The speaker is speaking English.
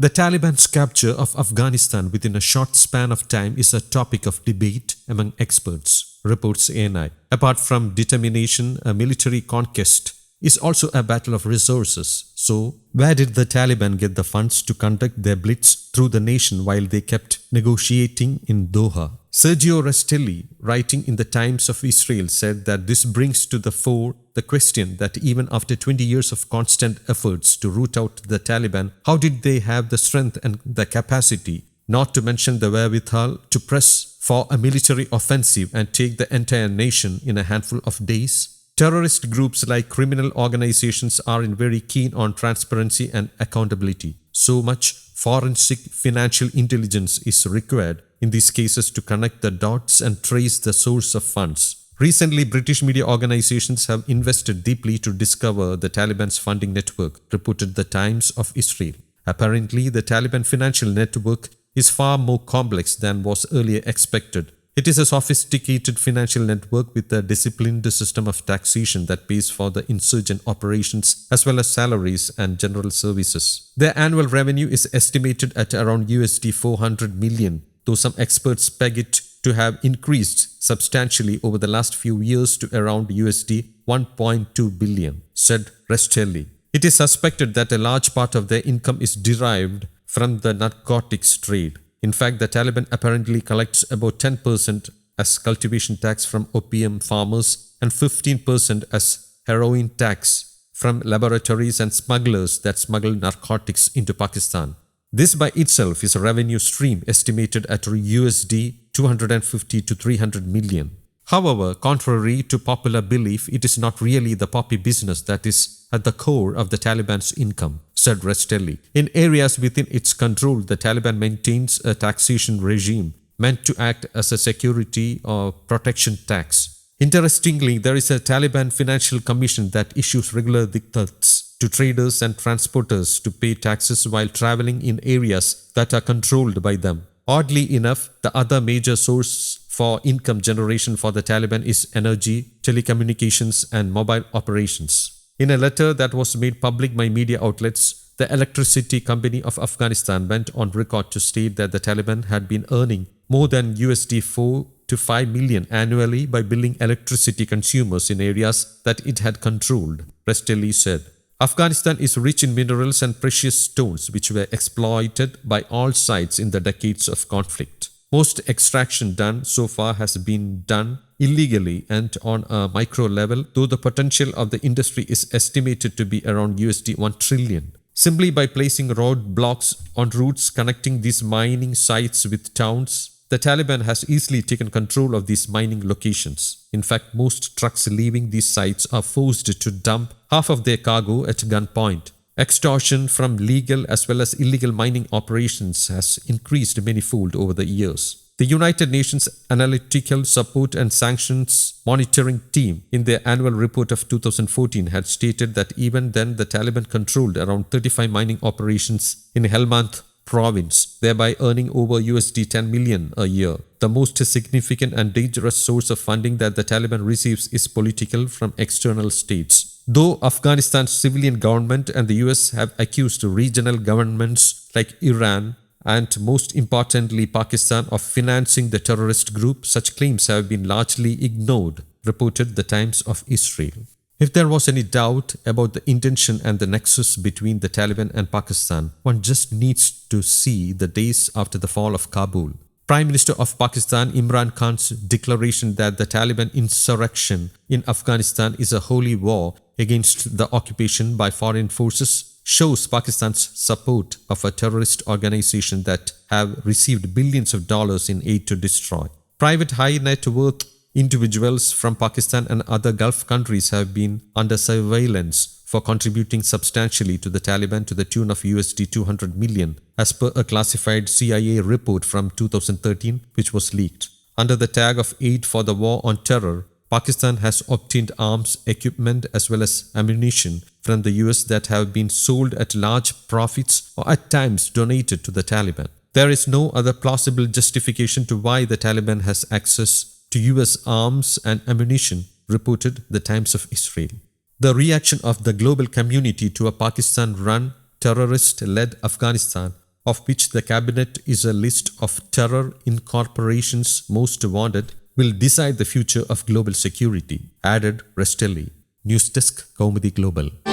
The Taliban's capture of Afghanistan within a short span of time is a topic of debate among experts, reports ANI. Apart from determination, a military conquest is also a battle of resources. So, where did the Taliban get the funds to conduct their blitz through the nation while they kept negotiating in Doha? Sergio Restelli, writing in the Times of Israel, said that this brings to the fore the question that even after 20 years of constant efforts to root out the Taliban, how did they have the strength and the capacity, not to mention the wherewithal, to press for a military offensive and take the entire nation in a handful of days? Terrorist groups like criminal organizations are very keen on transparency and accountability. So much forensic financial intelligence is required in these cases to connect the dots and trace the source of funds. Recently, British media organizations have invested deeply to discover the Taliban's funding network, reported the Times of Israel. Apparently, the Taliban financial network is far more complex than was earlier expected. It is a sophisticated financial network with a disciplined system of taxation that pays for the insurgent operations as well as salaries and general services. Their annual revenue is estimated at around $400 million, though some experts peg it to have increased substantially over the last few years to around $1.2 billion, said Restelli. It is suspected that a large part of their income is derived from the narcotics trade. In fact, the Taliban apparently collects about 10% as cultivation tax from opium farmers and 15% as heroin tax from laboratories and smugglers that smuggle narcotics into Pakistan. This by itself is a revenue stream estimated at $250 to 300 million. However, contrary to popular belief, it is not really the poppy business that is at the core of the Taliban's income, said Restelli. In areas within its control, the Taliban maintains a taxation regime meant to act as a security or protection tax. Interestingly, there is a Taliban Financial Commission that issues regular diktats to traders and transporters to pay taxes while traveling in areas that are controlled by them. Oddly enough, the other major source for income generation for the Taliban is energy, telecommunications, and mobile operations. In a letter that was made public by media outlets, the Electricity Company of Afghanistan went on record to state that the Taliban had been earning more than $4 to 5 million annually by billing electricity consumers in areas that it had controlled, Restelli said. Afghanistan is rich in minerals and precious stones which were exploited by all sides in the decades of conflict. Most extraction done so far has been done illegally and on a micro level, though the potential of the industry is estimated to be around $1 trillion. Simply by placing roadblocks on routes connecting these mining sites with towns, the Taliban has easily taken control of these mining locations. In fact, most trucks leaving these sites are forced to dump half of their cargo at gunpoint. Extortion from legal as well as illegal mining operations has increased manyfold over the years. The United Nations Analytical Support and Sanctions Monitoring Team, in their annual report of 2014, had stated that even then the Taliban controlled around 35 mining operations in Helmand province, thereby earning over $10 million a year. The most significant and dangerous source of funding that the Taliban receives is political from external states. Though Afghanistan's civilian government and the US have accused regional governments like Iran and most importantly Pakistan of financing the terrorist group, such claims have been largely ignored, reported the Times of Israel. If there was any doubt about the intention and the nexus between the Taliban and Pakistan, one just needs to see the days after the fall of Kabul. Prime Minister of Pakistan Imran Khan's declaration that the Taliban insurrection in Afghanistan is a holy war against the occupation by foreign forces shows Pakistan's support of a terrorist organization that have received billions of dollars in aid to destroy. Private high net worth individuals from Pakistan and other Gulf countries have been under surveillance for contributing substantially to the Taliban to the tune of $200 million, as per a classified CIA report from 2013 which was leaked. Under the tag of Aid for the War on Terror, Pakistan has obtained arms, equipment as well as ammunition from the US that have been sold at large profits or at times donated to the Taliban. There is no other plausible justification to why the Taliban has access to US arms and ammunition, reported the Times of Israel. The reaction of the global community to a Pakistan-run, terrorist-led Afghanistan of which the cabinet is a list of terror incorporations most wanted, will decide the future of global security, added Restelli. News Desk, Kaumudy Global.